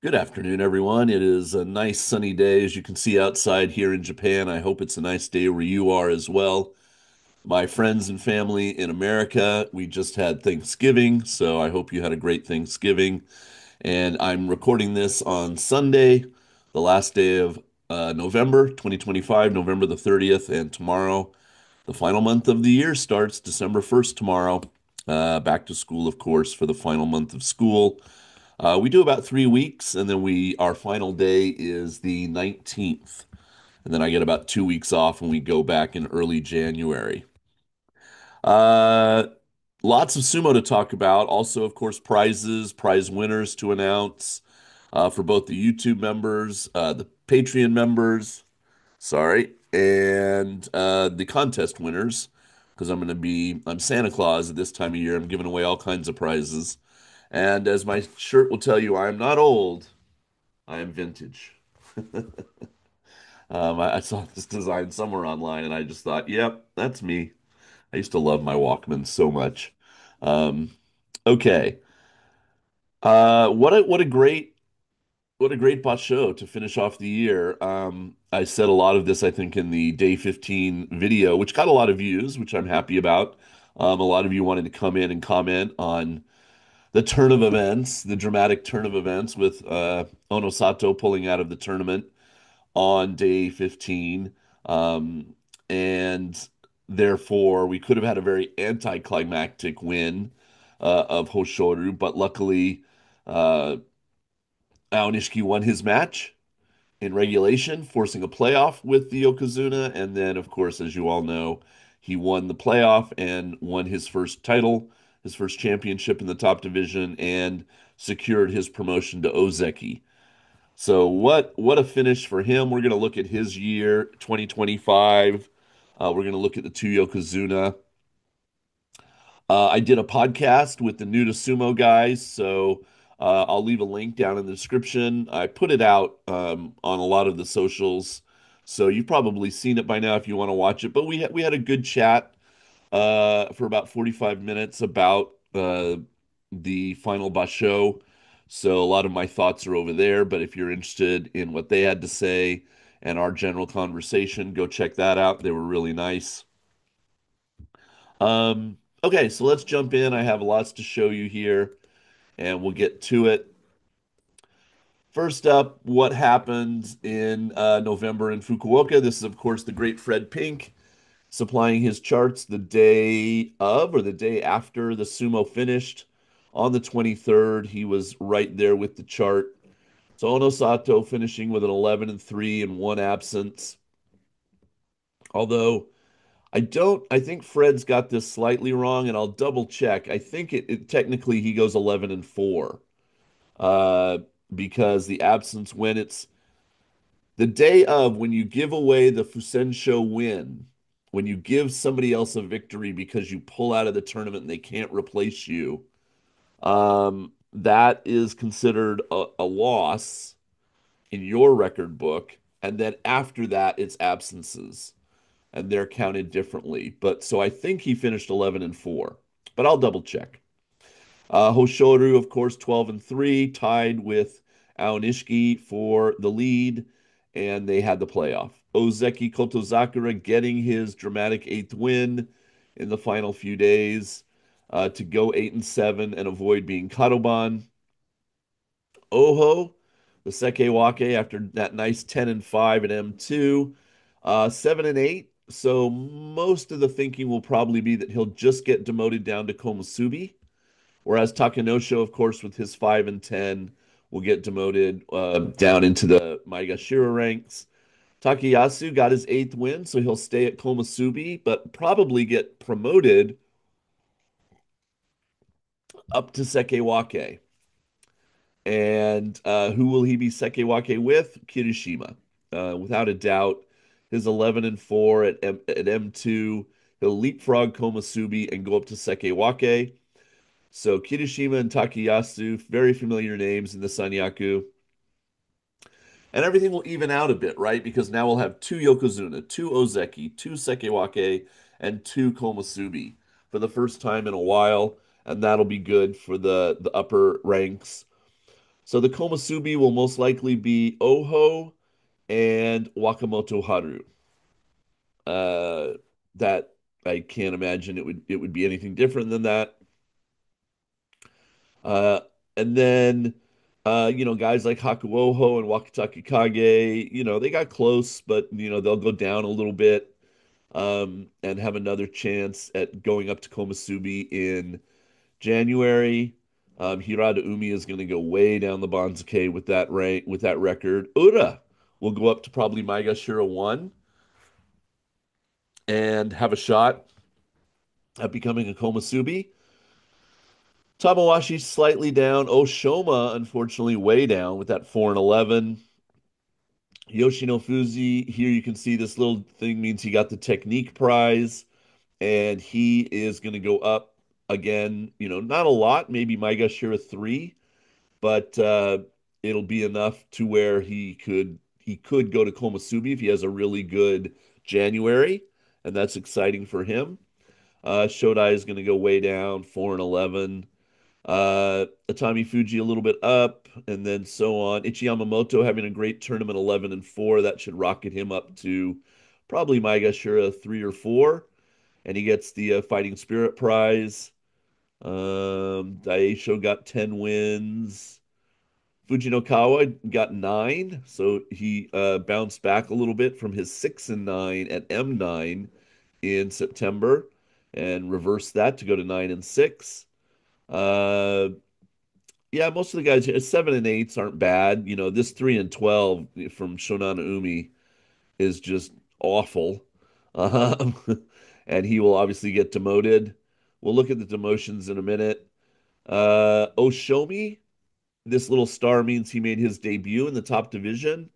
Good afternoon, everyone. It is a nice sunny day, as you can see outside here in Japan. I hope it's a nice day where you are as well. My friends and family in America, we just had Thanksgiving, so I hope you had a great Thanksgiving. And I'm recording this on Sunday, the last day of November 2025, November the 30th, and tomorrow, the final month of the year starts December 1st tomorrow. Back to school, of course, for the final month of school. We do about 3 weeks, and then our final day is the 19th. And then I get about 2 weeks off and we go back in early January. Uh, Lots of sumo to talk about. Also, of course, prize winners to announce for both the YouTube members, the Patreon members, sorry, and the contest winners. Because I'm Santa Claus at this time of year. I'm giving away all kinds of prizes. And as my shirt will tell you, I am not old. I am vintage. I saw this design somewhere online and I just thought, yep, that's me. I used to love my Walkman so much. Um, okay. What a great basho to finish off the year. I said a lot of this, I think, in the day 15 video, which got a lot of views, which I'm happy about. A lot of you wanted to come in and comment on the turn of events, the dramatic turn of events with Onosato pulling out of the tournament on day 15. Um, and therefore, we could have had a very anticlimactic win of Hoshoru, but luckily, uh, Aonishiki won his match in regulation, forcing a playoff with the Yokozuna. And then, of course, as you all know, he won the playoff and won his first title, his first championship in the top division, and secured his promotion to Ozeki. So what a finish for him. We're going to look at his year, 2025. We're going to look at the two Yokozuna. I did a podcast with the New to Sumo guys, so I'll leave a link down in the description. I put it out on a lot of the socials, so you've probably seen it by now if you want to watch it. But we had a good chat for about 45 minutes about the final basho. So a lot of my thoughts are over there. But if you're interested in what they had to say and our general conversation, go check that out. They were really nice. Okay, so let's jump in. I have lots to show you here, and we'll get to it. First up, what happened in November in Fukuoka? This is, of course, the great Fred Pink supplying his charts the day of or the day after the sumo finished. On the 23rd, he was right there with the chart. So Onosato finishing with an 11 and 3 and one absence. Although I think Fred's got this slightly wrong, and I'll double check. I think it technically he goes 11 and 4 uh, because the absence when it's the day of when you give away the Fusensho win, when you give somebody else a victory because you pull out of the tournament and they can't replace you, that is considered a loss in your record book. And then after that, it's absences, and they're counted differently. But so I think he finished 11 and 4, but I'll double check. Hoshoru, of course, 12 and 3, tied with Aonishiki for the lead, and they had the playoff. Ozeki Kotozakura getting his dramatic eighth win in the final few days to go 8 and 7 and avoid being Kadoban. Oho, the Sekewake after that nice 10 and 5 at M2, 7 and 8. So most of the thinking will probably be that he'll just get demoted down to Komusubi. Whereas Takanosho, of course, with his 5 and 10, will get demoted down into the Maegashira ranks. Takayasu got his eighth win, so he'll stay at Komusubi, but probably get promoted up to Sekewake. And who will he be Sekewake with? Kirishima. Without a doubt, his 11 and 4 at M2. He'll leapfrog Komusubi and go up to Sekewake. So Kirishima and Takayasu, very familiar names in the Sanyaku. And everything will even out a bit, right? Because now we'll have two Yokozuna, two Ozeki, two Sekewake, and two Komusubi for the first time in a while. And that'll be good for the upper ranks. So the Komusubi will most likely be Oho and Wakamoto Haru. Uh, that I can't imagine it would be anything different than that. Uh, and then guys like Hakuoho and Wakatake Kage, they got close, but they'll go down a little bit and have another chance at going up to Komusubi in January. Hirada Umi is going to go way down the Banzuke with that rank with that record. Ura will go up to probably Maegashira 1 and have a shot at becoming a Komusubi. Tamawashi slightly down. Oshoma, unfortunately, way down with that 4 and 11. Yoshino Fuzi, here you can see this little thing means he got the technique prize, and he is going to go up again. Not a lot, maybe Maegashira 3, but it'll be enough to where he could go to Komusubi if he has a really good January, and that's exciting for him. Shodai is going to go way down, 4 and 11. Atami Fuji a little bit up, and then so on. Ichi Yamamoto having a great tournament, 11 and 4. That should rocket him up to probably Maegashira 3 or 4, and he gets the Fighting Spirit prize. Daisho got 10 wins. Fujinokawa got 9, so he bounced back a little bit from his 6 and 9 at M9 in September and reversed that to go to 9 and 6. Uh, yeah, most of the guys, 7 and 8s aren't bad. This 3 and 12 from Shonana Umi is just awful. Um, and he will obviously get demoted. We'll look at the demotions in a minute. Oshomi, this little star means he made his debut in the top division,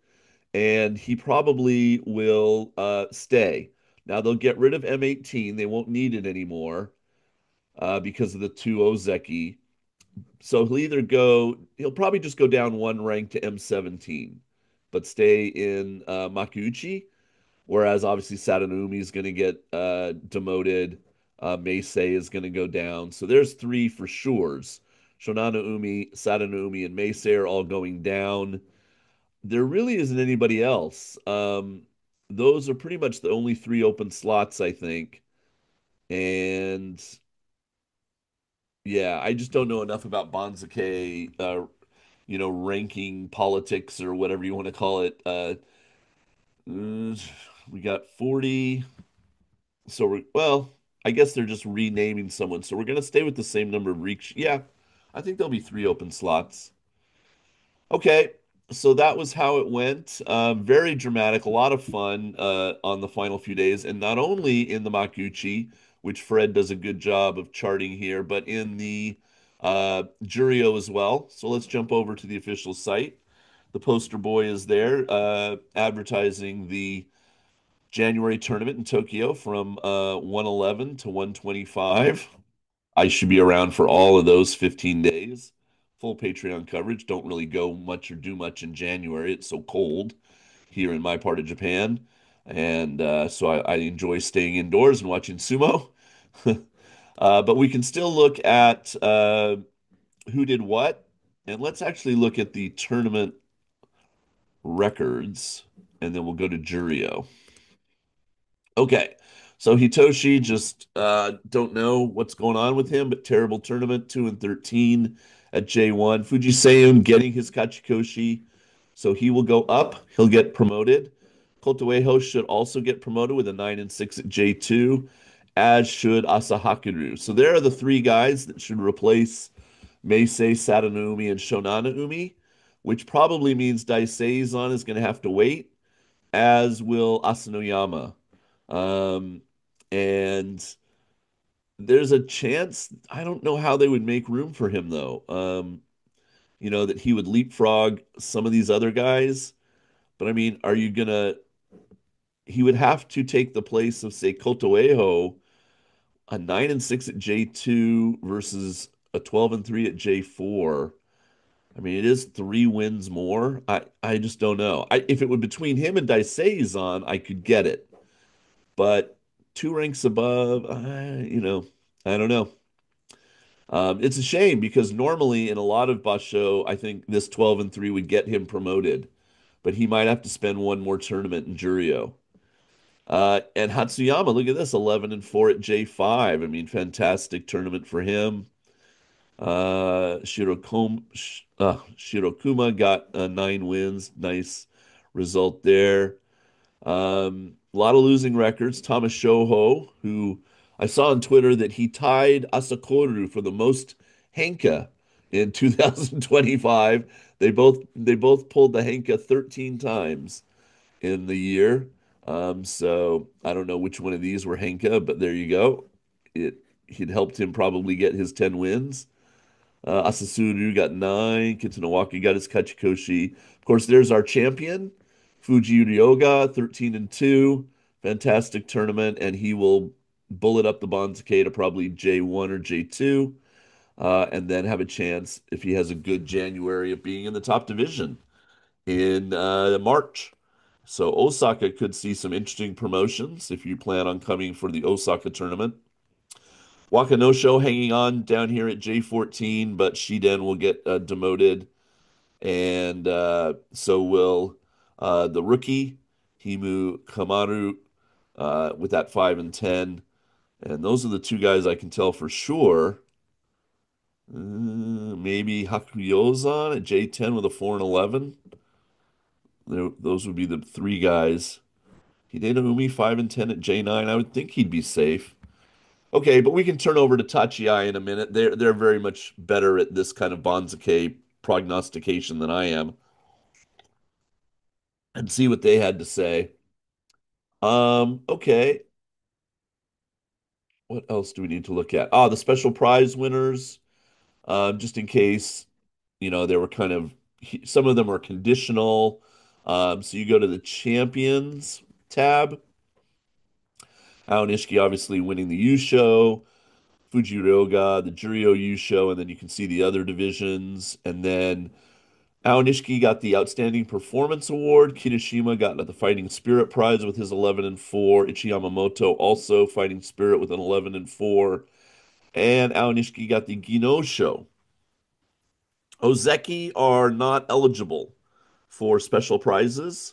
and he probably will stay. Now they'll get rid of M18. They won't need it anymore because of the two Ozeki. So he'll probably just go down one rank to M17, but stay in Makuuchi. Whereas obviously Sadanumi is going to get demoted. Meisei is going to go down. So there's three for sures. Shonana Umi, Sadanumi, and Meisei are all going down. There really isn't anybody else. Those are pretty much the only three open slots, I think. And yeah, I just don't know enough about Banzuke, ranking politics or whatever you want to call it. We got 40. So well, I guess they're just renaming someone. So we're going to stay with the same number of reach. Yeah, I think there'll be three open slots. Okay, so that was how it went. Very dramatic, a lot of fun on the final few days, and not only in the Makuuchi, which Fred does a good job of charting here, but in the Jurio as well. So let's jump over to the official site. The poster boy is there, advertising the January tournament in Tokyo from 111 to 125. I should be around for all of those 15 days. Full Patreon coverage. Don't really go much or do much in January. It's so cold here in my part of Japan. And so I enjoy staying indoors and watching sumo. But we can still look at who did what. And let's actually look at the tournament records. And then we'll go to Jurio. Okay. So Hitoshi just don't know what's going on with him, but terrible tournament, 2 and 13 at J1. Fujiseun getting his Kachikoshi, so he will go up. He'll get promoted. Kotoeho should also get promoted with a 9 and 6 at J2, as should Asahakiru. So there are the three guys that should replace Meisei, Sadanumi, and Shonanaumi, which probably means Daiseizan is going to have to wait, as will Asanoyama. Um, and there's a chance, I don't know how they would make room for him though. That he would leapfrog some of these other guys. But I mean, he would have to take the place of, say, Kotoeho, a 9 and 6 at J2 versus a 12 and 3 at J4. I mean, it is 3 wins more. I just don't know. If it were between him and Daiseizan, I could get it. But two ranks above, I don't know. It's a shame because normally in a lot of Basho, I think this 12-3 would get him promoted, but he might have to spend one more tournament in Juryo. And Hatsuyama, look at this, 11-4 at J5. I mean, fantastic tournament for him. Shirokuma got 9 wins. Nice result there. A lot of losing records. Thomas Shoho, who I saw on Twitter that he tied Asakoru for the most Henka in 2025. They both pulled the Henka 13 times in the year. So I don't know which one of these were Henka, but there you go. It helped him probably get his 10 wins. Asasuru got 9. Kitanawaki got his Kachikoshi. Of course, there's our champion, Fuji Ryoga, 13-2. Fantastic tournament, and he will bullet up the Banzuke to probably J1 or J2, and then have a chance if he has a good January of being in the top division in March. So Osaka could see some interesting promotions if you plan on coming for the Osaka tournament. Wakanosho hanging on down here at J14, but Shiden will get demoted, and so will the rookie Himu Kamaru with that 5-10. And those are the two guys I can tell for sure. Maybe Hakuyozan at J10 with a 4-11. Those would be the three guys. Hideo Umi 5-10 at J9. I would think he'd be safe. Okay, but we can turn over to Tachiai in a minute. They're very much better at this kind of Banzuke prognostication than I am, and see what they had to say. Okay. What else do we need to look at? Ah, the special prize winners. Just in case, they were kind of some of them are conditional. So you go to the champions tab. Ao Nishiki obviously winning the Yusho. Fujiroga, the Juryo Yusho, and then you can see the other divisions. And then Aonishiki got the Outstanding Performance Award. Kirishima got the Fighting Spirit Prize with his 11-4. Ichiyamamoto also Fighting Spirit with an 11-4. And Aonishiki got the Ginosho. Ozeki are not eligible for special prizes.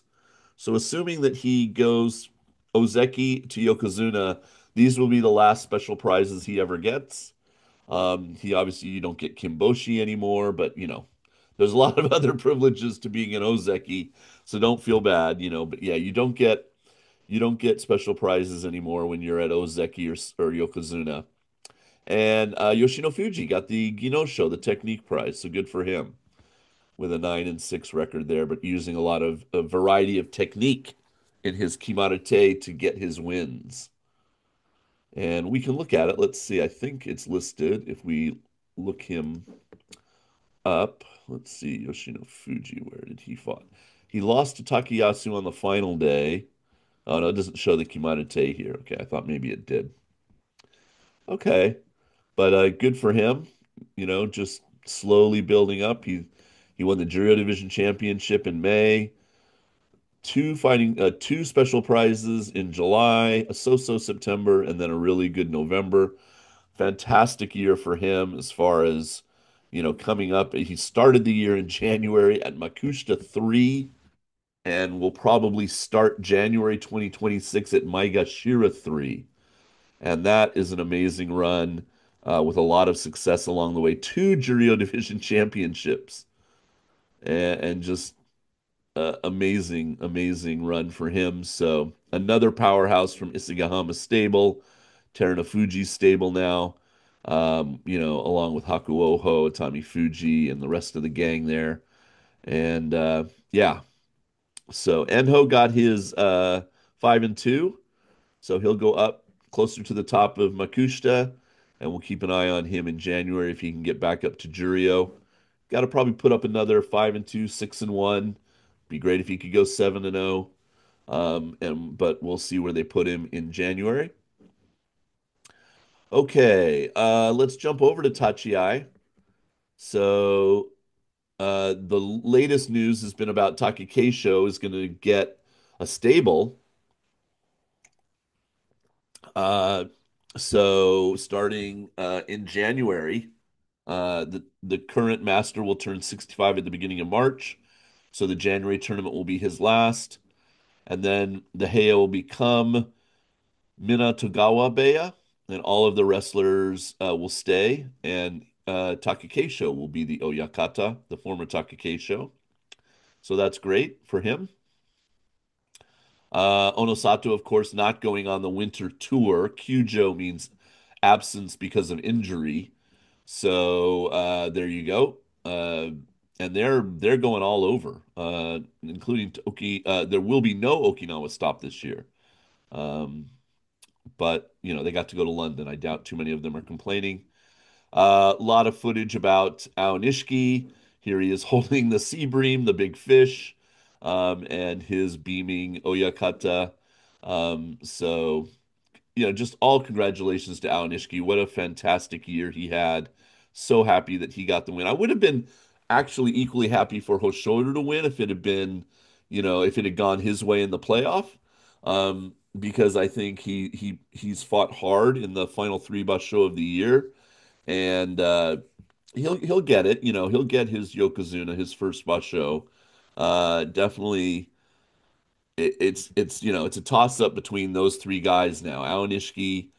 So assuming that he goes Ozeki to Yokozuna, these will be the last special prizes he ever gets. He obviously you don't get Kimboshi anymore, but there's a lot of other privileges to being an Ozeki, so don't feel bad, But yeah, you don't get special prizes anymore when you're at Ozeki or Yokozuna. And Yoshino Fuji got the Ginosho, the technique prize, so good for him with a 9-6 record there, but using a lot of a variety of technique in his Kimarite to get his wins. And we can look at it. Let's see. I think it's listed if we look him up. Let's see. Yoshino Fuji, where did he fought? He lost to Takayasu on the final day. Oh, no, it doesn't show the Kimarite here. Okay, I thought maybe it did. Okay, but good for him. Just slowly building up. He won the Juryo Division Championship in May. Two special prizes in July, a so-so September, and then a really good November. Fantastic year for him as far as, coming up. He started the year in January at Makushita 3 and will probably start January 2026 at Maegashira 3. And that is an amazing run with a lot of success along the way. Two Juryo Division championships and just amazing, amazing run for him. So another powerhouse from Isagahama stable, Terunofuji stable now, along with Hakuoho, Atami Fuji, and the rest of the gang there. And yeah, so Enho got his 5-2, so he'll go up closer to the top of Makushita, and we'll keep an eye on him in January if he can get back up to Juryo. Got to probably put up another 5-2, 6-1. Be great if he could go 7-0. But we'll see where they put him in January. Okay, let's jump over to Tachiai. So the latest news has been about Taki Keisho is going to get a stable. Uh, so starting in January. The current master will turn 65 at the beginning of March, so the January tournament will be his last, and then the Heian will become Minatogawa Beya, and all of the wrestlers will stay, and Takakeisho will be the Oyakata, the former Takakeisho. So that's great for him. Onosato, of course, not going on the winter tour. Kyujo means absence because of injury. So there you go. And they're going all over, including Toki. There will be no Okinawa stop this year. Um, but they got to go to London. I doubt too many of them are complaining. A lot of footage about Aonishiki. Here he is holding the sea bream, the big fish, and his beaming Oyakata. So just all congratulations to Aonishiki. What a fantastic year he had. So happy that he got the win. I would have been actually equally happy for Hoshioda to win if it had been, if it had gone his way in the playoff. Because I think he's fought hard in the final three bus show of the year, and he'll get it. He'll get his Yokozuna, his first bus show. Definitely it's a toss up between those three guys now. Aonishiki,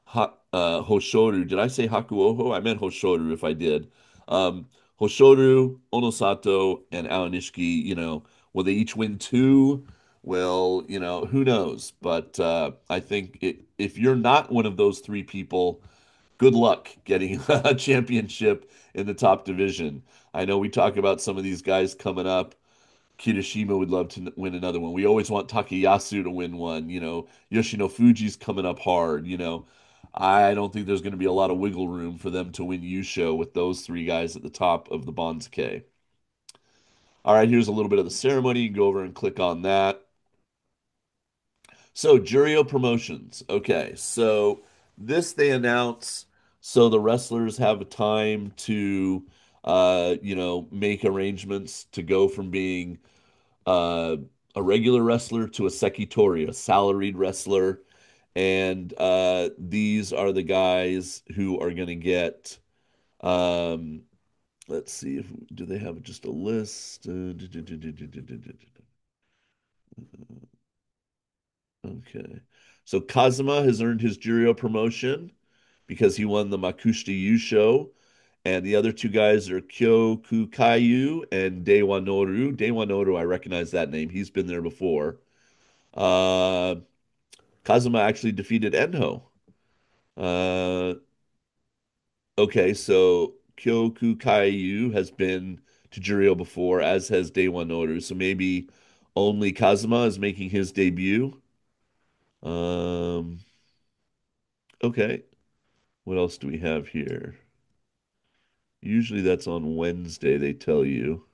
Hoshoru. Did I say Hakuoho? I meant Hoshoru if I did. Um, Hoshoru, Onosato, and Aonishiki, will they each win two? Well, who knows? But I think if you're not one of those three people, good luck getting a championship in the top division. I know we talk about some of these guys coming up. Kirishima would love to win another one. We always want Takayasu to win one. Yoshino Fuji's coming up hard. I don't think there's going to be a lot of wiggle room for them to win Yusho with those three guys at the top of the Banzuke. All right, here's a little bit of the ceremony. You can go over and click on that. So, Jurio Promotions. Okay, so this they announce so the wrestlers have a time to, make arrangements to go from being uh, a regular wrestler to a sekitori, a salaried wrestler. And these are the guys who are going to get. Um, let's see if do they have just a list? Okay, so Kazuma has earned his Juryo promotion because he won the Makushita Yu show. And the other two guys are Kyoku Kayu and Dewa Noru. Dewa Noru, I recognize that name. He's been there before. Uh, Kazuma actually defeated Enho. Uh, okay, so Kyoku Kaiyu has been to Juryo before, as has Day-One Noru. So maybe only Kazuma is making his debut. Um, okay, what else do we have here? Usually that's on Wednesday, they tell you.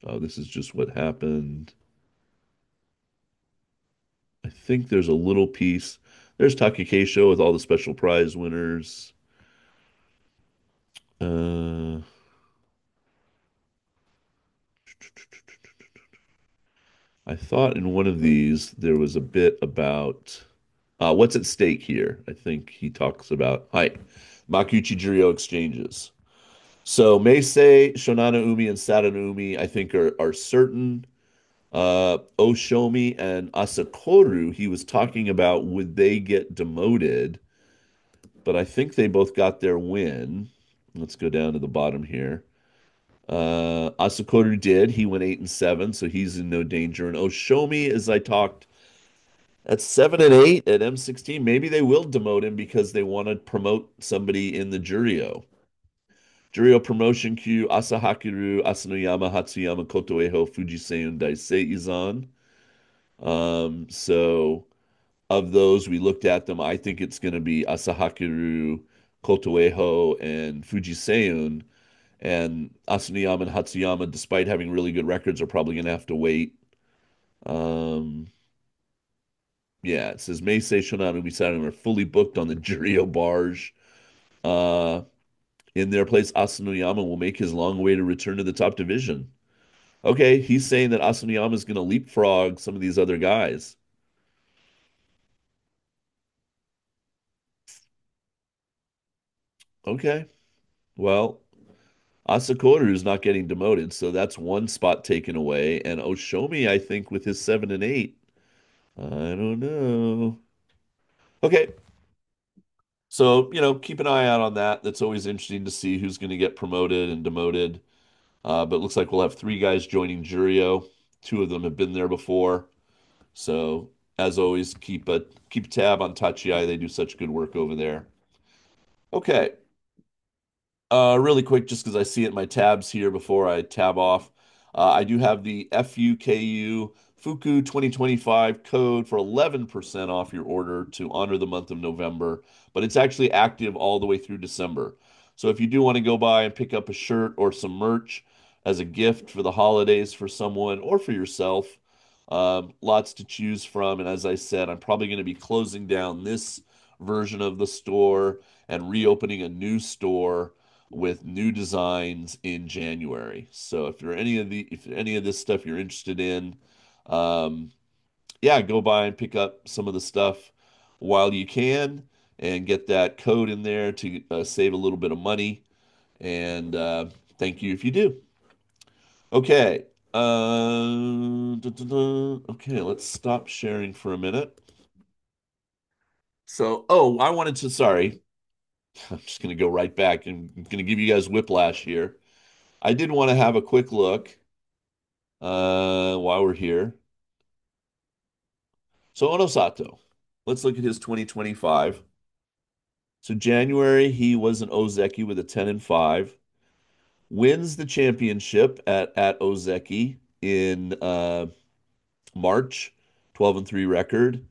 Oh, this is just what happened. I think there's a little piece. There's Takikeisho with all the special prize winners. Uh, I thought in one of these there was a bit about what's at stake here. I think he talks about Makuuchi Juryo exchanges. So Meisei, Shonana Umi, and Sadana Umi, I think are certain. Oshomi and Asakoru, he was talking about would they get demoted, but I think they both got their win. Let's go down to the bottom here. Asakoru did. He went 8-7, so he's in no danger. And Oshomi, as I talked, at 7-8 at M16, maybe they will demote him because they want to promote somebody in the Juryo. Juryo promotion queue: Asahakiru, Asanoyama, Hatsuyama, Kotoeho, Fujiseun, Daisei Izan. So of those, we looked at them. I think it's going to be Asahakiru, Kotoeho, and Fujiseun. And Asanoyama and Hatsuyama, despite having really good records, are probably going to have to wait. Um, yeah, it says Meisei, Shonan, and Ubisato are fully booked on the Juryo barge. Uh, in their place, Asanoyama will make his long way to return to the top division. Okay, he's saying that Asanoyama is going to leapfrog some of these other guys. Okay. Well, Asakoru is not getting demoted, so that's one spot taken away. And Oshomi, I think, with his 7 and 8. I don't know. Okay. So, keep an eye out on that. That's always interesting to see who's going to get promoted and demoted. But it looks like we'll have three guys joining Jurio. Two of them have been there before. So, as always, keep a tab on Tachiai. They do such good work over there. Okay. Really quick, just because I see it in my tabs here before I tab off. I do have the Fuku 2025 code for 11% off your order to honor the month of November, but it's actually active all the way through December. So if you do want to go by and pick up a shirt or some merch as a gift for the holidays for someone or for yourself, lots to choose from. And as I said, I'm probably going to be closing down this version of the store and reopening a new store with new designs in January. So if any of this stuff you're interested in, um, yeah, go by and pick up some of the stuff while you can and get that code in there to save a little bit of money. And thank you if you do. Okay. Okay, let's stop sharing for a minute. So, oh, sorry, I'm just going to go right back and I'm going to give you guys whiplash here. I did want to have a quick look while we're here. So Onosato, let's look at his 2025. So January, he was an Ozeki with a 10-5. Wins the championship at Ozeki in March, 12-3 record.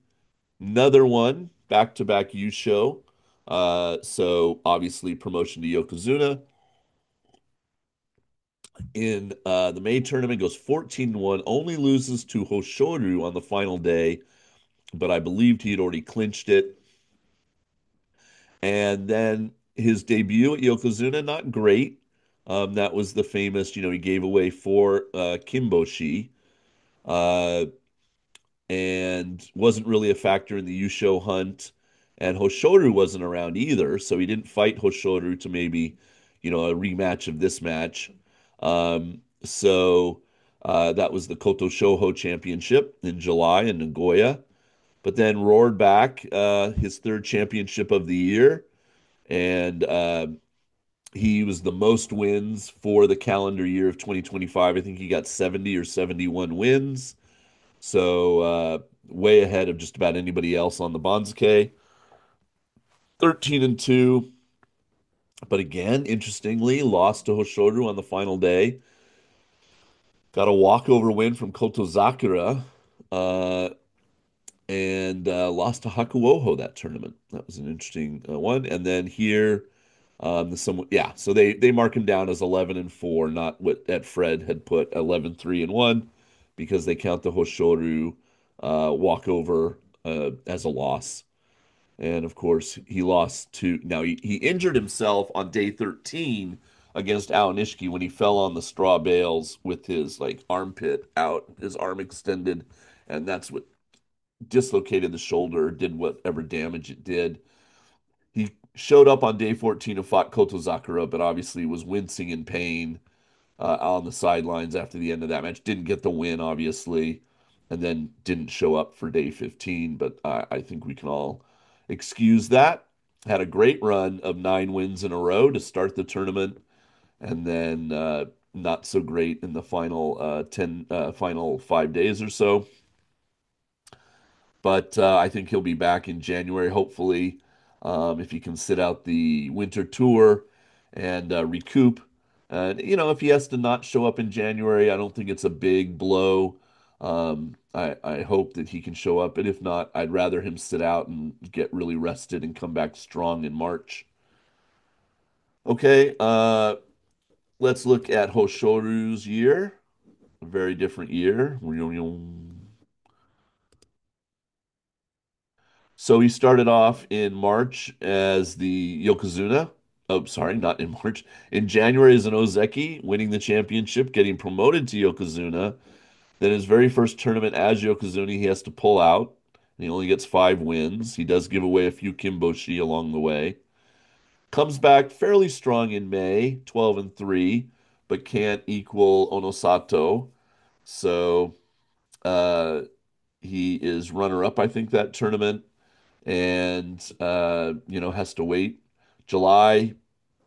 Another one, back-to-back Yusho. So obviously promotion to Yokozuna. In the May tournament, goes 14-1, only loses to Hoshoru on the final day, but I believed he had already clinched it. And then his debut at Yokozuna, not great. That was the famous, he gave away four Kimboshi, uh, and wasn't really a factor in the Yusho hunt. And Hoshoru wasn't around either, so he didn't fight Hoshoru to maybe, a rematch of this match. So that was the Koto Shoho Championship in July in Nagoya, but then roared back his third championship of the year, and he was the most wins for the calendar year of 2025. I think he got 70 or 71 wins, so way ahead of just about anybody else on the Banzuke. 13-2, but again, interestingly, lost to Hoshoru on the final day. Got a walkover win from Kotozakura, uh, and lost to Hakuoho that tournament. That was an interesting one. And then here, yeah. So they mark him down as 11-4, not what Ed Fred had put 11-3-1, because they count the Hoshoru walkover as a loss. And of course, he lost to. Now he injured himself on day 13 against Aonishiki when he fell on the straw bales with his like armpit out, his arm extended, and that's what dislocated the shoulder, did whatever damage it did. He showed up on day 14 and fought Kotozakura, but obviously was wincing in pain on the sidelines after the end of that match. Didn't get the win, obviously, and then didn't show up for day 15, but I think we can all excuse that. Had a great run of 9 wins in a row to start the tournament, and then not so great in the final 5 days or so. But I think he'll be back in January, hopefully, if he can sit out the winter tour and recoup. And, if he has to not show up in January, I don't think it's a big blow. I hope that he can show up. And if not, I'd rather him sit out and get really rested and come back strong in March. Okay, let's look at Hoshoru's year. A very different year. So he started off in March as the Yokozuna. Oh, sorry, not in March. In January as an Ozeki, winning the championship, getting promoted to Yokozuna. Then his very first tournament as Yokozuna, he has to pull out. He only gets 5 wins. He does give away a few Kimboshi along the way. Comes back fairly strong in May, 12-3, but can't equal Onosato. So uh, he is runner-up, I think, that tournament, and has to wait. July,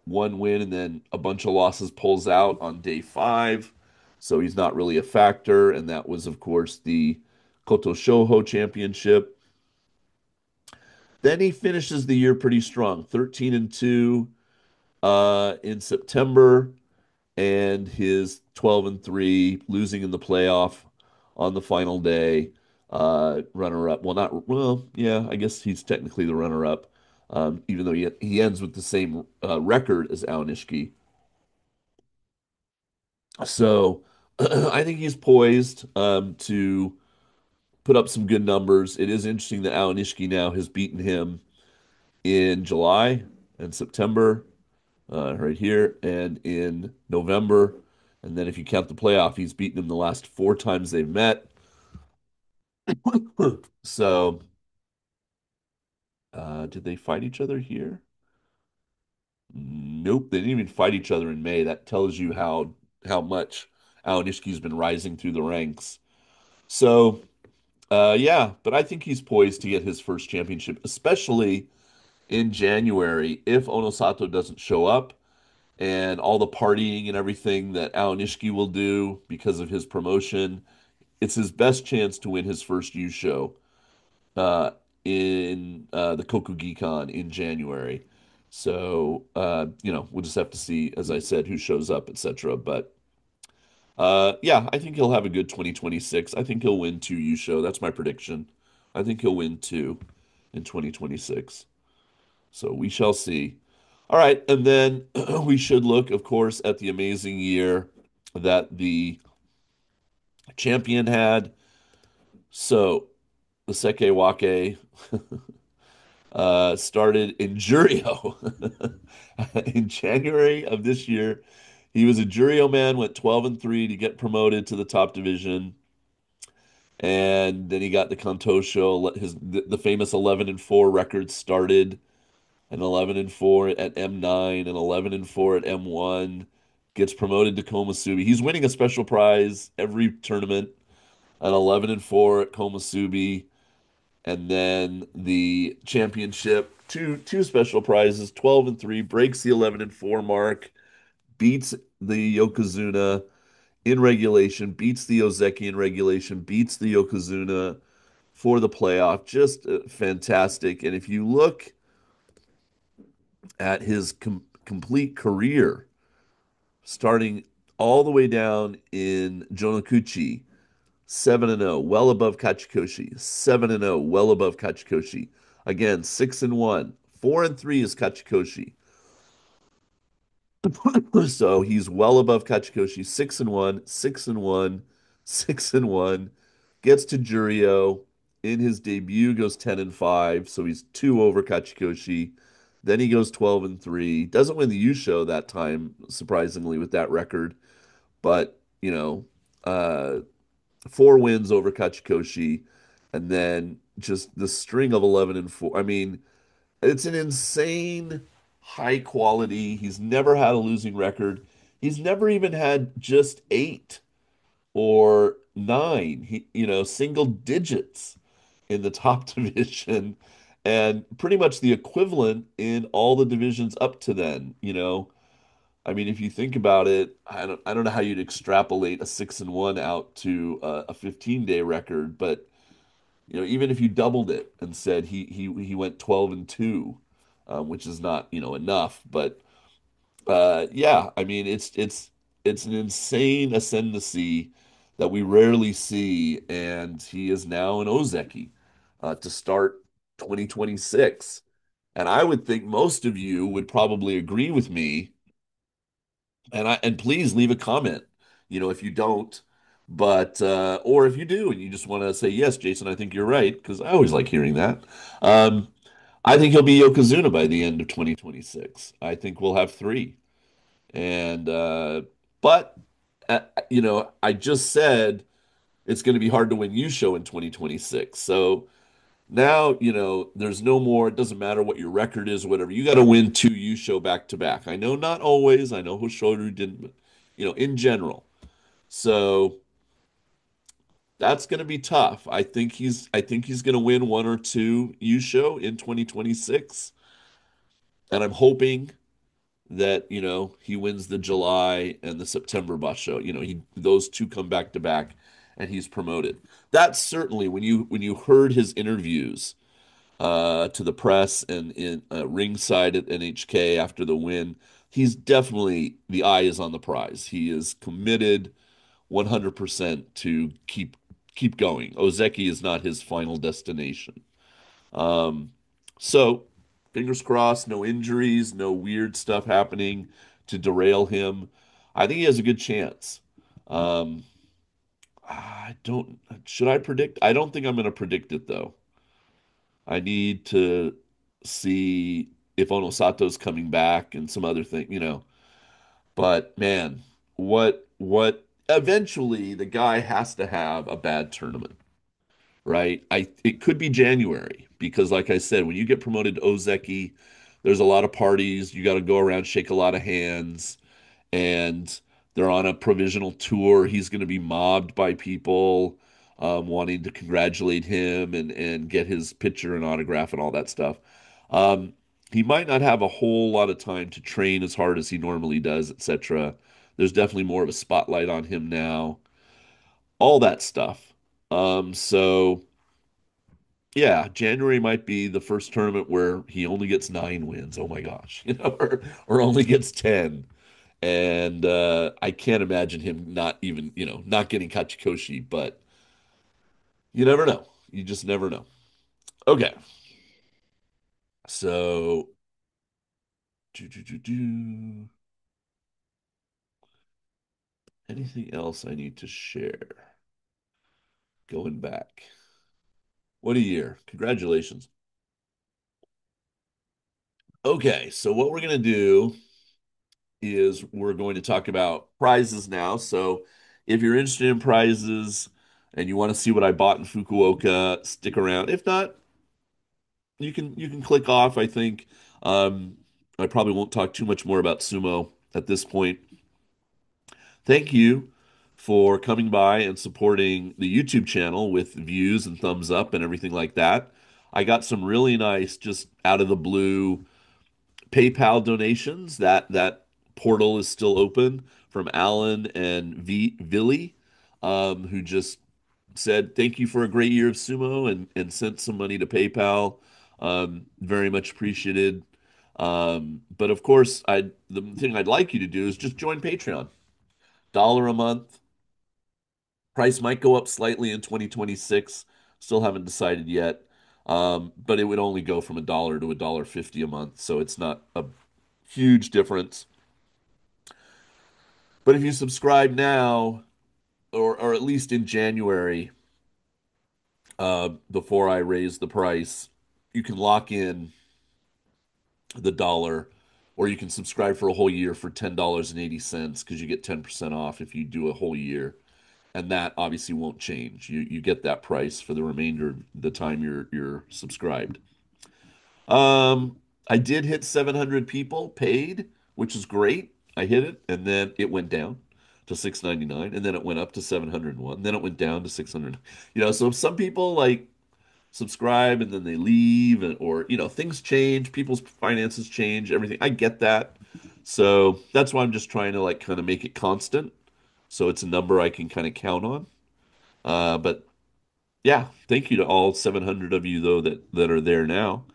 one win and then a bunch of losses, pulls out on day five. So he's not really a factor. And that was, of course, the Koto Shoujo Championship. Then he finishes the year pretty strong, 13-2 in September, and his 12-3, losing in the playoff on the final day. Runner up. Well, not well. Yeah, I guess he's technically the runner up, even though he ends with the same record as Ao Nishiki. So I think he's poised to put up some good numbers. It is interesting that Ao Nishiki now has beaten him in July and September, right here, and in November. And then if you count the playoff, he's beaten him the last four times they've met. So, did they fight each other here? Nope, they didn't even fight each other in May. That tells you how much Ao Nishiki's been rising through the ranks. So, yeah, but I think he's poised to get his first championship, especially in January if Onosato doesn't show up and all the partying and everything that Ao Nishiki will do because of his promotion. It's his best chance to win his first U show uh, in the Kokugikan in January. So, we'll just have to see, as I said, who shows up, etc. But yeah, I think he'll have a good 2026. I think he'll win two U show. That's my prediction. I think he'll win two in 2026. So we shall see. All right, and then we should look, of course, at the amazing year that the champion had. So the Sekewake started in Jurio in January of this year. He was a Jurio man, went 12-3 to get promoted to the top division. And then he got the Kantosho. The famous 11-4 record started, an 11-4 at M9, an 11-4 at M1. Gets promoted to Komusubi. He's winning a special prize every tournament. An 11-4 at Komusubi, and then the championship, two special prizes, 12-3, breaks the 11-4 mark, beats the Yokozuna in regulation, beats the Ozeki in regulation, beats the Yokozuna for the playoff. Just fantastic. And if you look at his complete career, starting all the way down in Jonokuchi, 7-0, well above Kachikoshi. 7-0, well above Kachikoshi. Again, 6-1. 4-3 is Kachikoshi. So he's well above Kachikoshi. 6-1, 6-1, 6-1. Gets to Jurio. In his debut, goes 10-5. So he's two over Kachikoshi. Then he goes 12-3. Doesn't win the Yusho that time, surprisingly, with that record. But, four wins over Kachikoshi, and then just the string of 11-4. I mean, it's an insane high quality. He's never had a losing record. He's never even had just eight or nine. Single digits in the top division, and pretty much the equivalent in all the divisions up to then. I mean, if you think about it, I don't know how you'd extrapolate a 6-1 out to a 15-day record, but even if you doubled it and said he went 12-2, which is not enough, but yeah, I mean it's an insane ascendancy that we rarely see, and he is now an Ozeki to start 2026, and I would think most of you would probably agree with me. And please leave a comment, if you don't, but or if you do and you just want to say, yes, Jason, I think you're right, because I always like hearing that. Um, I think he'll be Yokozuna by the end of 2026. I think we'll have three. And but I just said it's going to be hard to win U show in 2026. So Now, there's no more, it doesn't matter what your record is, whatever. You got to win two you show back to back. I know not always. I know Hoshoru didn't, but, in general. So that's going to be tough. I think he's going to win one or two you show in 2026. And I'm hoping that, he wins the July and the September Basho. Those two come back to back and he's promoted. That's certainly when you heard his interviews to the press and in ringside at NHK after the win. He's definitely the eye is on the prize. He is committed 100% to keep going. Ozeki is not his final destination. Um, so fingers crossed, no injuries, no weird stuff happening to derail him. I think he has a good chance. Um, I don't, should I predict? I don't think I'm going to predict it though. I need to see if Onosato's coming back and some other thing. But man, what eventually the guy has to have a bad tournament, right? It could be January because like I said, when you get promoted to Ozeki, there's a lot of parties, you got to go around, shake a lot of hands, and they're on a provisional tour. He's going to be mobbed by people wanting to congratulate him and get his picture and autograph and all that stuff. Um, he might not have a whole lot of time to train as hard as he normally does, etc. There's definitely more of a spotlight on him now. All that stuff. So yeah, January might be the first tournament where he only gets 9 wins. Oh my gosh, or only gets 10. And I can't imagine him not even, not getting Kachikoshi, but you never know. You just never know. Okay. So, anything else I need to share? Going back. What a year. Congratulations. Okay, so what we're going to do is we're going to talk about prizes now. So, if you're interested in prizes and you want to see what I bought in Fukuoka, stick around. If not, you can click off, I think. Um, I probably won't talk too much more about sumo at this point. Thank you for coming by and supporting the YouTube channel with views and thumbs up and everything like that. I got some really nice, just out of the blue PayPal donations. That portal is still open from Alan and Villy, who just said thank you for a great year of sumo and sent some money to PayPal. Very much appreciated. But of course, the thing I'd like you to do is just join Patreon. Dollar a month. Price might go up slightly in 2026. Still haven't decided yet. But it would only go from $1 to $1.50 a month, so it's not a huge difference. But if you subscribe now, or at least in January, before I raise the price, you can lock in the dollar, or you can subscribe for a whole year for $10.80 because you get 10% off if you do a whole year. And that obviously won't change. You get that price for the remainder of the time you're subscribed. I did hit 700 people paid, which is great. I hit it, and then it went down to 699, and then it went up to 701, then it went down to 600. So some people like subscribe and then they leave, or things change, people's finances change, everything. I get that. So that's why I'm just trying to like kind of make it constant, so it's a number I can kind of count on. But yeah, thank you to all 700 of you though that are there now.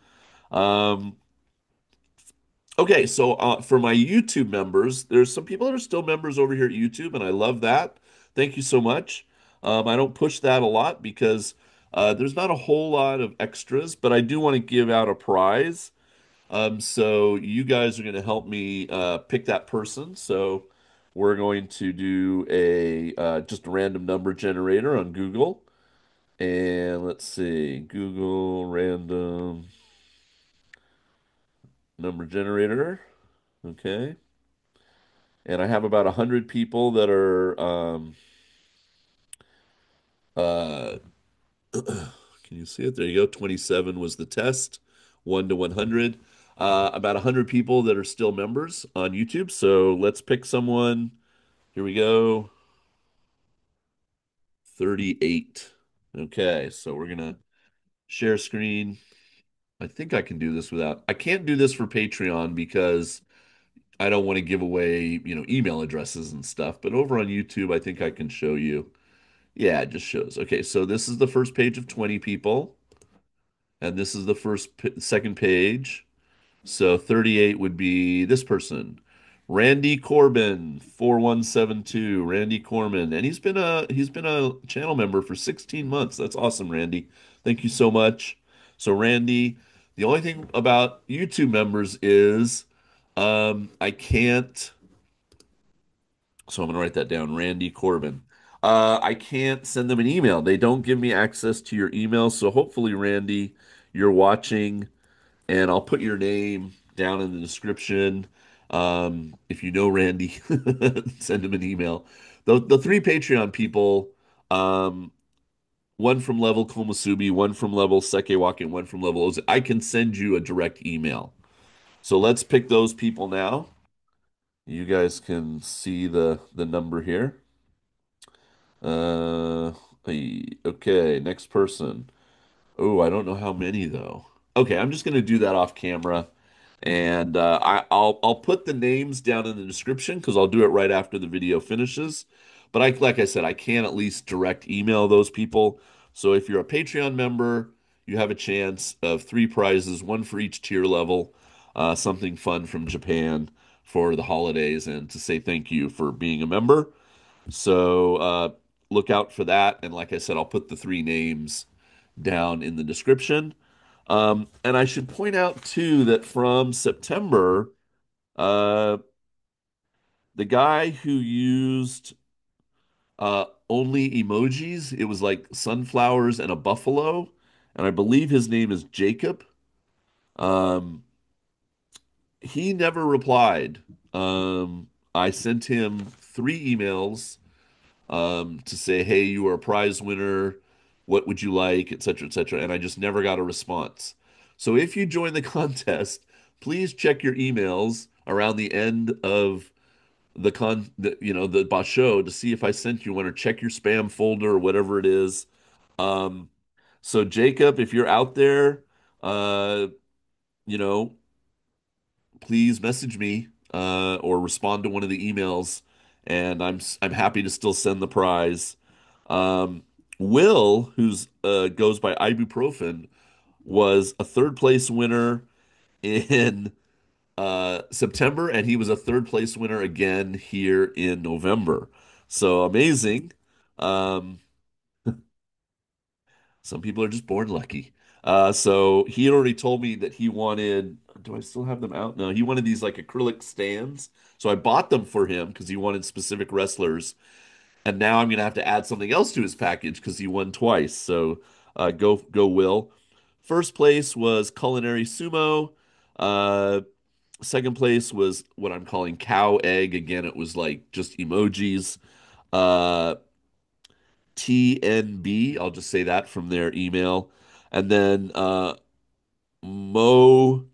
Um, Okay, so for my YouTube members, there's some people that are still members over here at YouTube, and I love that. Thank you so much. I don't push that a lot because there's not a whole lot of extras, but I do want to give out a prize. So you guys are going to help me pick that person. So we're going to do a just a random number generator on Google, and let's see, Google random number generator. Okay. And I have about 100 people that are Can you see it? There you go. 27 was the test, 1 to 100. About 100 people that are still members on YouTube. So let's pick someone. Here we go. 38. Okay, so we're gonna share screen. I think I can do this without. I can't do this for Patreon because I don't want to give away, email addresses and stuff. But over on YouTube, I think I can show you. Yeah, it just shows. Okay, so this is the first page of 20 people, and this is the second page. So 38 would be this person, Randy Corbin, 4172, Randy Corbin, and he's been a channel member for 16 months. That's awesome, Randy. Thank you so much. So Randy, the only thing about YouTube members is I can't, so I'm gonna write that down, Randy Corbin. I can't send them an email. They don't give me access to your email. So hopefully, Randy, you're watching and I'll put your name down in the description. If you know Randy, send him an email. The three Patreon people, um, one from level Komusubi, one from level Sekewaka, and one from level Ozu. I can send you a direct email. So let's pick those people now. You guys can see the number here. Uh, okay, next person. Oh, I don't know how many though. Okay, I'm just gonna do that off camera. And I'll put the names down in the description because I'll do it right after the video finishes. But like I said, I can at least direct email those people. So if you're a Patreon member, you have a chance of three prizes, one for each tier level, something fun from Japan for the holidays, and to say thank you for being a member. So look out for that. And like I said, I'll put the three names down in the description. And I should point out too that from September, uh, the guy who used only emojis, it was like sunflowers and a buffalo, and I believe his name is Jacob. Um, he never replied. I sent him three emails to say, "Hey, you are a prize winner. What would you like, etc., etc." And I just never got a response. So if you join the contest, please check your emails around the end of the basho to see if I sent you one, or check your spam folder or whatever it is. Um, so Jacob, if you're out there, uh, you know, please message me or respond to one of the emails, and I'm happy to still send the prize. Um, Will, who's goes by ibuprofen, was a third place winner in September, and he was a third place winner again here in November. So amazing. Um, some people are just born lucky. So he had already told me that he wanted. Do I still have them out? No, he wanted these like acrylic stands. So I bought them for him because he wanted specific wrestlers. And now I'm gonna have to add something else to his package because he won twice. So go Will. First place was Culinary Sumo. Uh, Second place was what I'm calling cow egg. Again, it was like just emojis. Uh, TNB. I'll just say that from their email. And then Mo,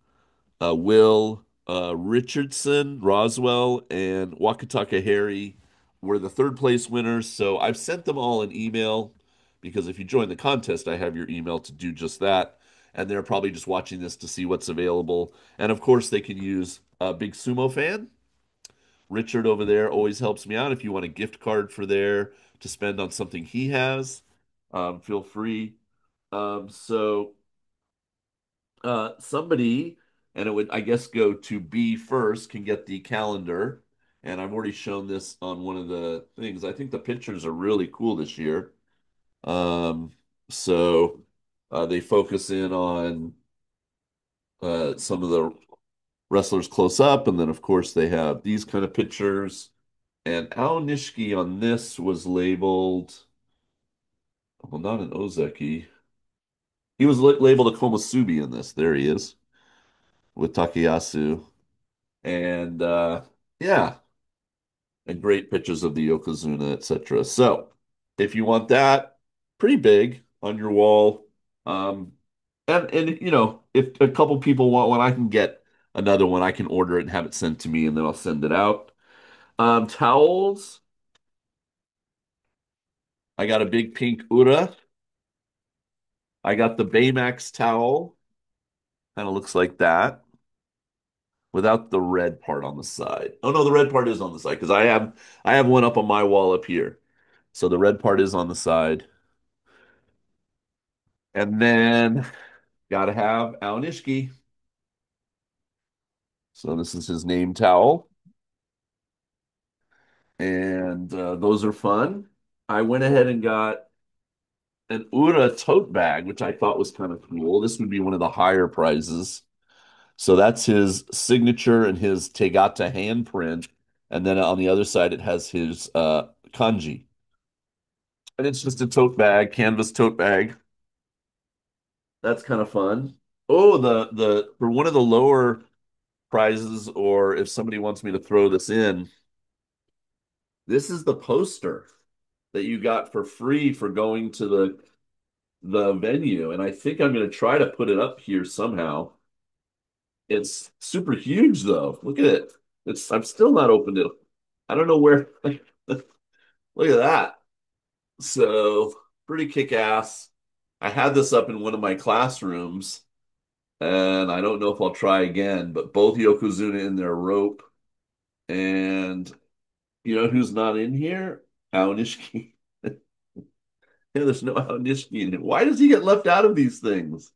Will, Richardson, Roswell, and Wakataka Harry were the third place winners. So I've sent them all an email because if you join the contest, I have your email to do just that. And they're probably just watching this to see what's available. And of course, they can use a big sumo fan. Richard over there always helps me out. If you want a gift card for there to spend on something he has, feel free. So somebody, and it would, I guess, go to B first, can get the calendar. And I've already shown this on one of the things. I think the pictures are really cool this year. Um, so they focus in on some of the wrestlers close up, and then of course they have these kind of pictures. And Ao Nishiki on this was labeled, well, not an Ozeki. He was labeled a Komusubi in this. There he is with Takayasu. And yeah, and great pictures of the Yokozuna, etc. So if you want that, pretty big on your wall. Um, and if a couple people want one, I can get another one. I can order it and have it sent to me, and then I'll send it out. Towels. I got a big pink Ura. I got the Baymax towel. Kind of looks like that without the red part on the side. Oh no, the red part is on the side because I have one up on my wall up here. So the red part is on the side. And then gotta have Aonishki. So this is his name towel. And those are fun. I went ahead and got an Ura tote bag, which I thought was kind of cool. This would be one of the higher prizes. So that's his signature and his Tegata handprint. And then on the other side, it has his kanji. And it's just a tote bag, canvas tote bag. That's kind of fun. Oh, the for one of the lower prizes, or if somebody wants me to throw this in, this is the poster that you got for free for going to the venue. And I think I'm going to try to put it up here somehow. It's super huge though. Look at it. It's I'm still not opened it. I don't know where. Look at that. So pretty kick-ass. I had this up in one of my classrooms, and I don't know if I'll try again, but both Yokozuna in their rope. And you know who's not in here? Aonishiki. Yeah, there's no Aonishiki in it. Why does he get left out of these things?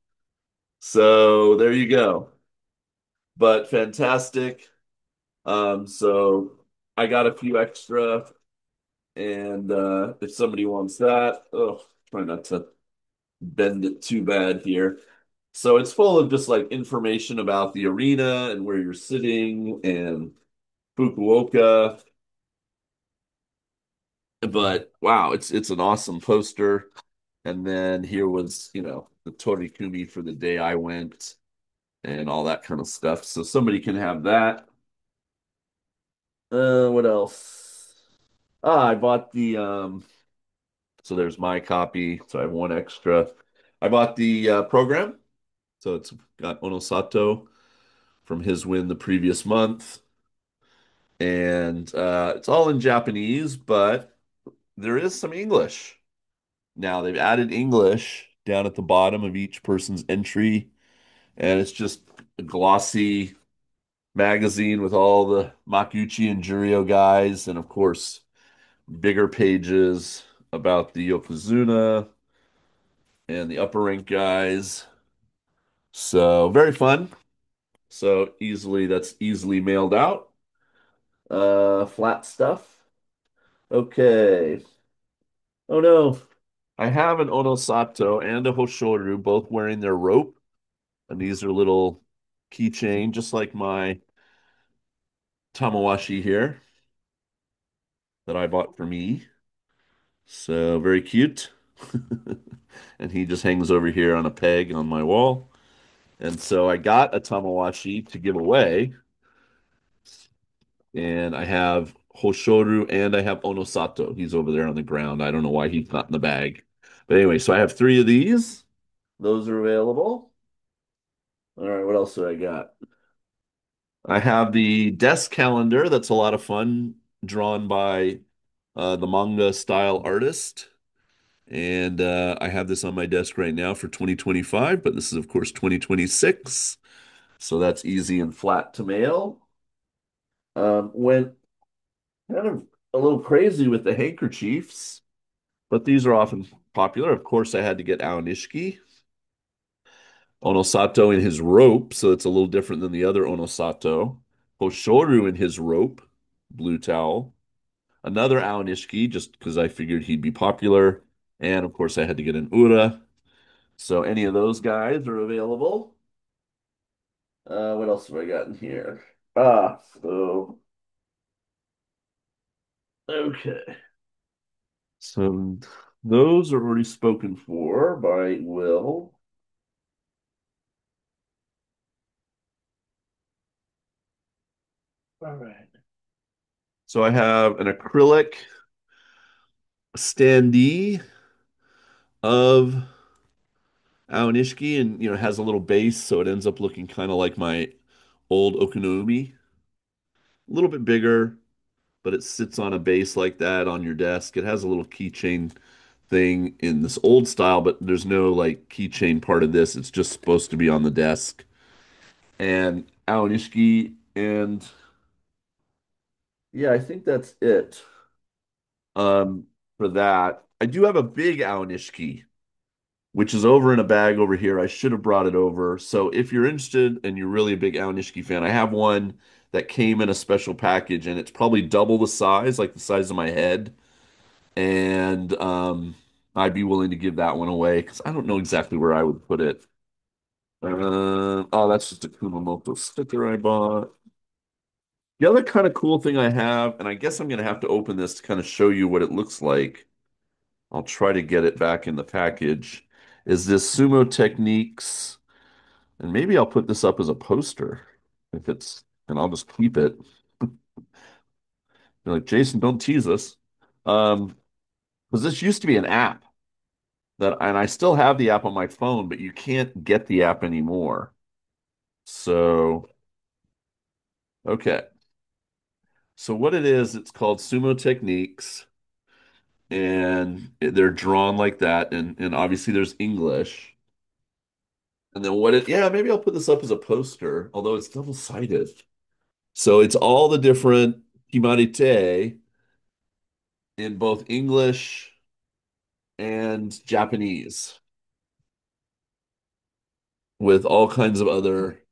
So there you go. But fantastic. So I got a few extra, and if somebody wants that, oh, try not to bend it too bad here. So it's full of just like information about the arena and where you're sitting and Fukuoka. But wow, it's an awesome poster. And then here was, the Torikumi for the day I went and all that kind of stuff. So somebody can have that. What else? I bought the so there's my copy. So I have one extra. I bought the program. So it's got Onosato from his win the previous month. And it's all in Japanese, but there is some English. Now they've added English down at the bottom of each person's entry, and it's just a glossy magazine with all the Makuuchi and Juryo guys, and of course, bigger pages about the Yokozuna and the upper rank guys. So very fun. So that's easily mailed out. Flat stuff. Okay. Oh no. I have an Onosato and a Hoshoru both wearing their rope. And these are little keychain, just like my Tamawashi here that I bought for me. So very cute. And he just hangs over here on a peg on my wall. And so I got a Tamawashi to give away. And I have Hoshoru and I have Onosato. He's over there on the ground. I don't know why he's not in the bag. But anyway, so I have three of these. Those are available. All right, what else do I got? I have the desk calendar. That's a lot of fun, drawn by the manga style artist. And I have this on my desk right now for 2025, but this is, of course, 2026. So that's easy and flat to mail. Went kind of a little crazy with the handkerchiefs, but these are often popular. Of course, I had to get Aonishiki, Onosato in his rope, so it's a little different than the other Onosato. Hoshoru in his rope, blue towel. Another Aonishiki, just because I figured he'd be popular. And of course, I had to get an Ura. So any of those guys are available. What else have I got in here? So okay. So those are already spoken for by Will. All right. So I have an acrylic standee of Aonishiki, and has a little base, so it ends up looking kind of like my old Okonomi. A little bit bigger, but it sits on a base like that on your desk. It has a little keychain thing in this old style, but there's no like keychain part of this. It's just supposed to be on the desk. And Aonishiki, and yeah, I think that's it. Um, for that. I do have a big Aonishiki, which is over in a bag over here. I should have brought it over. So if you're interested and you're really a big Aonishiki fan, I have one that came in a special package, and it's probably double the size, like the size of my head. And I'd be willing to give that one away because I don't know exactly where I would put it. Oh, that's just a Kumamoto sticker I bought. The other kind of cool thing I have, and I guess I'm going to have to open this to kind of show you what it looks like. I'll try to get it back in the package. Is this Sumo Techniques? And maybe I'll put this up as a poster if it's, and I'll just keep it. You're like, Jason, don't tease us. Um, because this used to be an app and I still have the app on my phone, but you can't get the app anymore. So, okay. So what it is, it's called Sumo Techniques, and they're drawn like that, and obviously there's English. And then yeah, maybe I'll put this up as a poster, although it's double-sided. So it's all the different Himarite in both English and Japanese, with all kinds of other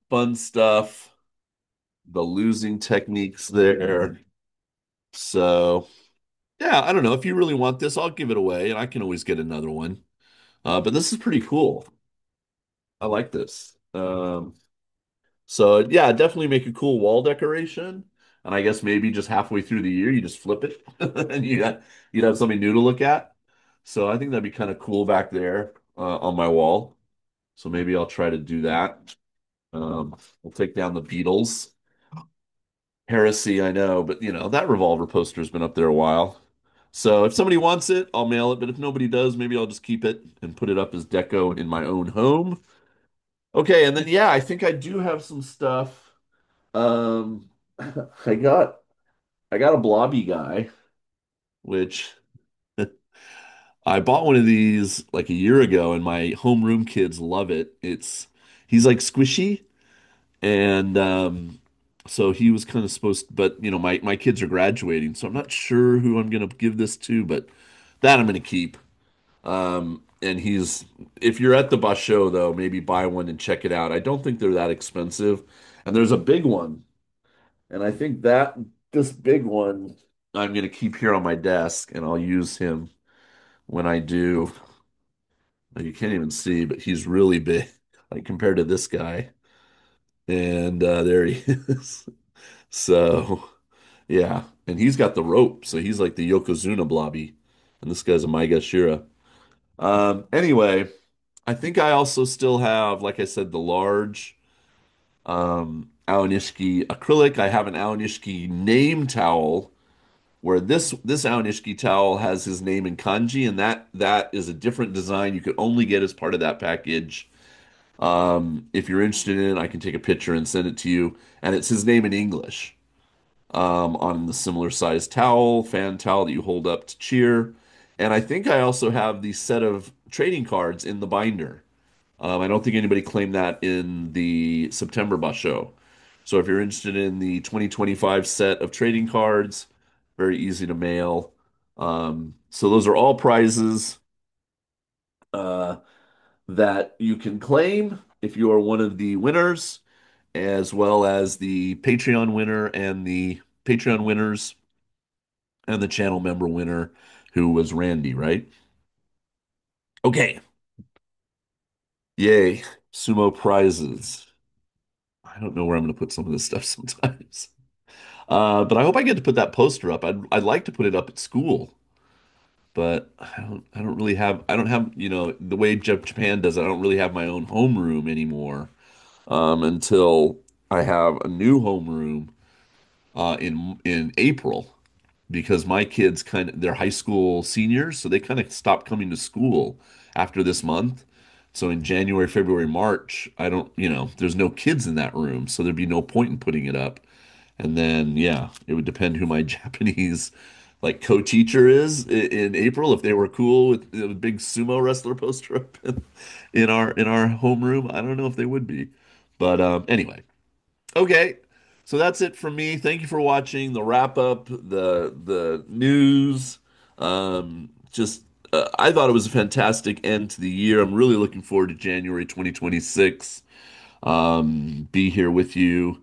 fun stuff, the losing techniques there. So, yeah, I don't know. If you really want this, I'll give it away, and I can always get another one. But this is pretty cool. I like this. So yeah, definitely make a cool wall decoration. And I guess maybe just halfway through the year, you just flip it and you'd have something new to look at. So I think that'd be kind of cool back there on my wall. So maybe I'll try to do that. We'll take down the Beatles. Heresy, I know, but that revolver poster's been up there a while. So if somebody wants it, I'll mail it. But if nobody does, maybe I'll just keep it and put it up as deco in my own home. Okay, and then yeah, I think I do have some stuff. Um, I got I got a blobby guy, which I bought one of these like a year ago, and my homeroom kids love it. He's like squishy, and so he was kind of supposed, but my kids are graduating, so I'm not sure who I'm gonna give this to, but that I'm gonna keep. And if you're at the Basho though, maybe buy one and check it out. I don't think they're that expensive, and there's a big one. And I think that this big one I'm going to keep here on my desk, and I'll use him when I do. You can't even see, but he's really big, like compared to this guy. And there he is. So, yeah. And he's got the rope. So he's like the Yokozuna blobby. And this guy's a Maigashira. Anyway, I think I also still have, like I said, the large Aonishiki acrylic. I have an Aonishiki name towel where this Aonishiki towel has his name in kanji, and that is a different design you could only get as part of that package. If you're interested in it, I can take a picture and send it to you, and it's his name in English on the similar size towel, fan towel that you hold up to cheer. And I think I also have the set of trading cards in the binder. I don't think anybody claimed that in the September Basho. So if you're interested in the 2025 set of trading cards, very easy to mail. So those are all prizes uh, that you can claim if you are one of the winners, as well as the Patreon winner and the Patreon winners and the channel member winner, who was Randy, right? Okay. Yay. Sumo prizes. I don't know where I'm going to put some of this stuff sometimes. But I hope I get to put that poster up. I'd like to put it up at school, but I don't really have I don't have, the way Japan does it, I don't really have my own homeroom anymore until I have a new homeroom in April, because my kids they're high school seniors, so they kind of stopped coming to school after this month. So in January, February, March, I don't, there's no kids in that room, so there'd be no point in putting it up. And then, yeah, it would depend who my Japanese like co-teacher is in April. If they were cool with the big sumo wrestler poster up in our homeroom, I don't know if they would be. But anyway, okay. So that's it from me. Thank you for watching the wrap up, the news. Just I thought it was a fantastic end to the year. I'm really looking forward to January 2026. Be here with you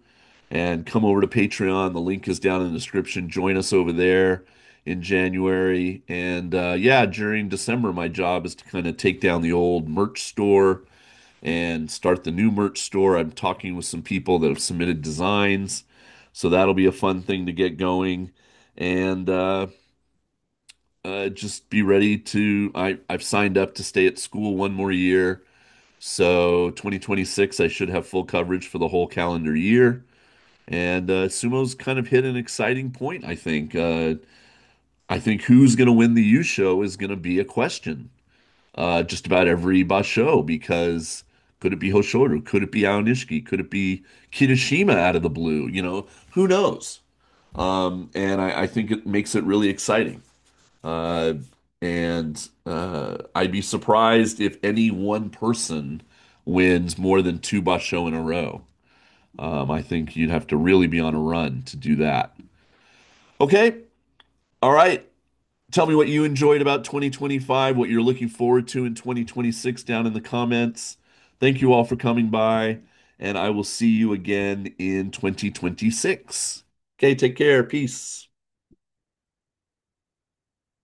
and come over to Patreon. The link is down in the description. Join us over there in January. And yeah, during December, my job is to kind of take down the old merch store and start the new merch store. I'm talking with some people that have submitted designs, so that'll be a fun thing to get going. And just be ready to. I've signed up to stay at school one more year, so 2026 I should have full coverage for the whole calendar year. And sumo's kind of hit an exciting point, I think. I think who's going to win the U show is going to be a question. Just about every basho because could it be Hoshoru? Could it be Aonishiki? Could it be Kirishima out of the blue? Who knows? And I think it makes it really exciting. Uh, and I'd be surprised if any one person wins more than two basho in a row. I think you'd have to really be on a run to do that. Okay, all right. Tell me what you enjoyed about 2025, what you're looking forward to in 2026 down in the comments. Thank you all for coming by, and I will see you again in 2026. Okay, take care. Peace.